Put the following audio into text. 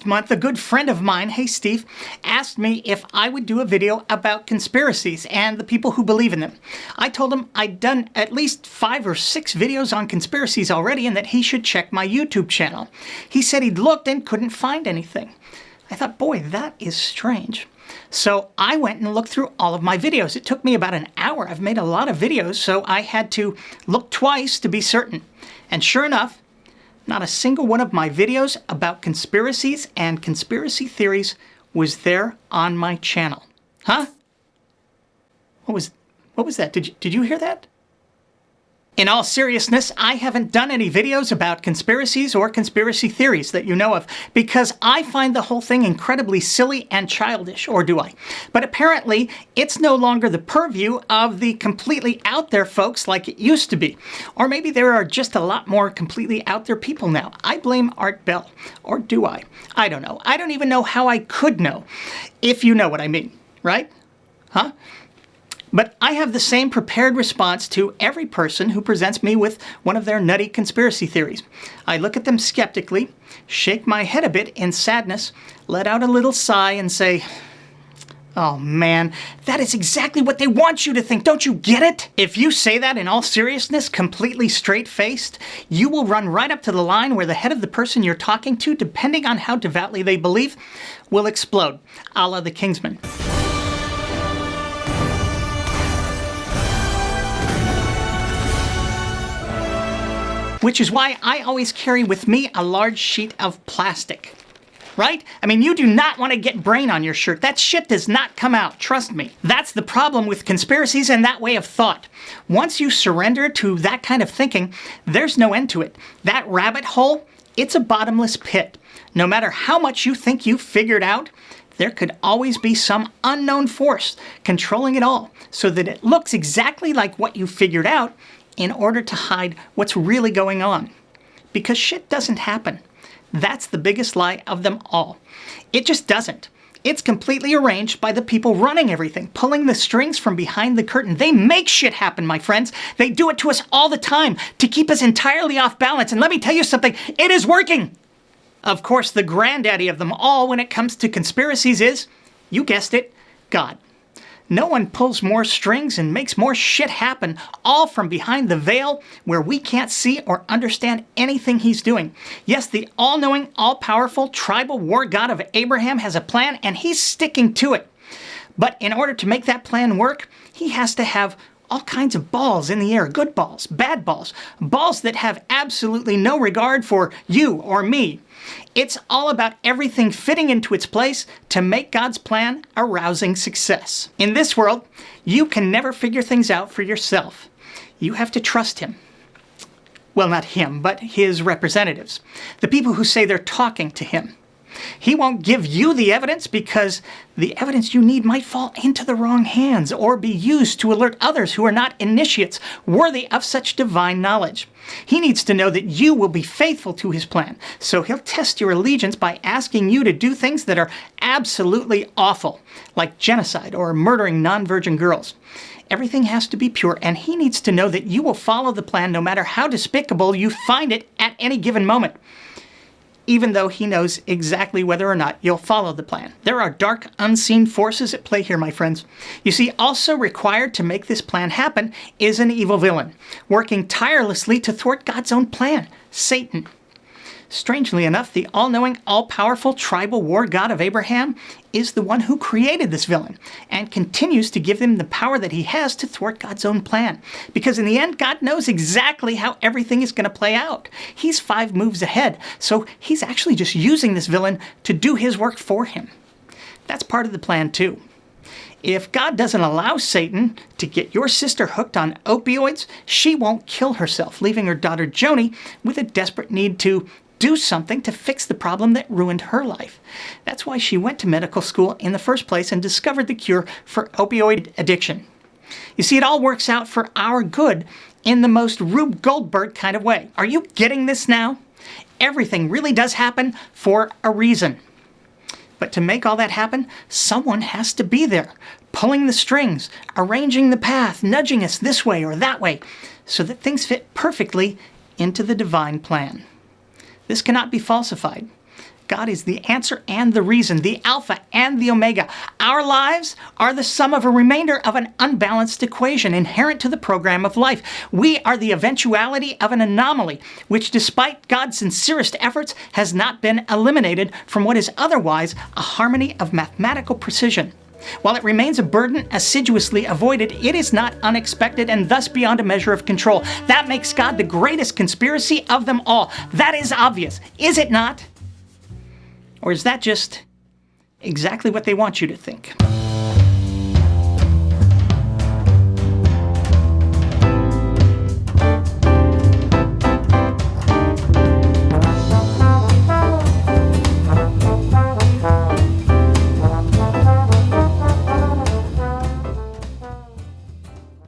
last month, a good friend of mine, hey Steve, asked me if I would do a video about conspiracies and the people who believe in them. I told him I'd done at least 5 or 6 videos on conspiracies already and that he should check my YouTube channel. He said he'd looked and couldn't find anything. I thought, boy, that is strange. So I went and looked through all of my videos. It took me about an hour. I've made a lot of videos, so I had to look twice to be certain. And sure enough, not a single one of my videos about conspiracies and conspiracy theories was there on my channel. Huh? What was that? Did you hear that? In all seriousness, I haven't done any videos about conspiracies or conspiracy theories that you know of because I find the whole thing incredibly silly and childish, or do I? But apparently, it's no longer the purview of the completely out there folks like it used to be. Or maybe there are just a lot more completely out there people now. I blame Art Bell. Or do I? I don't know. I don't even know how I could know, if you know what I mean, right? Huh? But I have the same prepared response to every person who presents me with one of their nutty conspiracy theories. I look at them skeptically, shake my head a bit in sadness, let out a little sigh and say, oh man, that is exactly what they want you to think, don't you get it? If you say that in all seriousness, completely straight-faced, you will run right up to the line where the head of the person you're talking to, depending on how devoutly they believe, will explode, a la the Kingsman. Which is why I always carry with me a large sheet of plastic. Right? I mean, you do not want to get brain on your shirt. That shit does not come out, trust me. That's the problem with conspiracies and that way of thought. Once you surrender to that kind of thinking, there's no end to it. That rabbit hole, it's a bottomless pit. No matter how much you think you've figured out, there could always be some unknown force controlling it all so that it looks exactly like what you figured out in order to hide what's really going on. Because shit doesn't happen. That's the biggest lie of them all. It just doesn't. It's completely arranged by the people running everything, pulling the strings from behind the curtain. They make shit happen, my friends. They do it to us all the time to keep us entirely off balance. And let me tell you something, it is working. Of course, the granddaddy of them all when it comes to conspiracies is, you guessed it, God. No one pulls more strings and makes more shit happen, all from behind the veil where we can't see or understand anything he's doing. Yes, the all-knowing, all-powerful tribal war god of Abraham has a plan and he's sticking to it. But in order to make that plan work, he has to have all kinds of balls in the air, good balls, bad balls, balls that have absolutely no regard for you or me. It's all about everything fitting into its place to make God's plan a rousing success. In this world, you can never figure things out for yourself. You have to trust him. Well, not him, but his representatives, the people who say they're talking to him. He won't give you the evidence because the evidence you need might fall into the wrong hands or be used to alert others who are not initiates worthy of such divine knowledge. He needs to know that you will be faithful to his plan, so he'll test your allegiance by asking you to do things that are absolutely awful, like genocide or murdering non-virgin girls. Everything has to be pure, and he needs to know that you will follow the plan no matter how despicable you find it at any given moment, even though he knows exactly whether or not you'll follow the plan. There are dark, unseen forces at play here, my friends. You see, also required to make this plan happen is an evil villain, working tirelessly to thwart God's own plan, Satan. Strangely enough, the all-knowing, all-powerful tribal war god of Abraham is the one who created this villain and continues to give him the power that he has to thwart God's own plan. Because in the end, God knows exactly how everything is going to play out. He's 5 moves ahead, so he's actually just using this villain to do his work for him. That's part of the plan too. If God doesn't allow Satan to get your sister hooked on opioids, she won't kill herself, leaving her daughter Joni with a desperate need to do something to fix the problem that ruined her life. That's why she went to medical school in the first place and discovered the cure for opioid addiction. You see, it all works out for our good in the most Rube Goldberg kind of way. Are you getting this now? Everything really does happen for a reason. But to make all that happen, someone has to be there, pulling the strings, arranging the path, nudging us this way or that way, so that things fit perfectly into the divine plan. This cannot be falsified. God is the answer and the reason, the Alpha and the Omega. Our lives are the sum of a remainder of an unbalanced equation inherent to the program of life. We are the eventuality of an anomaly, which despite God's sincerest efforts has not been eliminated from what is otherwise a harmony of mathematical precision. While it remains a burden assiduously avoided, it is not unexpected and thus beyond a measure of control. That makes God the greatest conspiracy of them all. That is obvious, is it not? Or is that just exactly what they want you to think?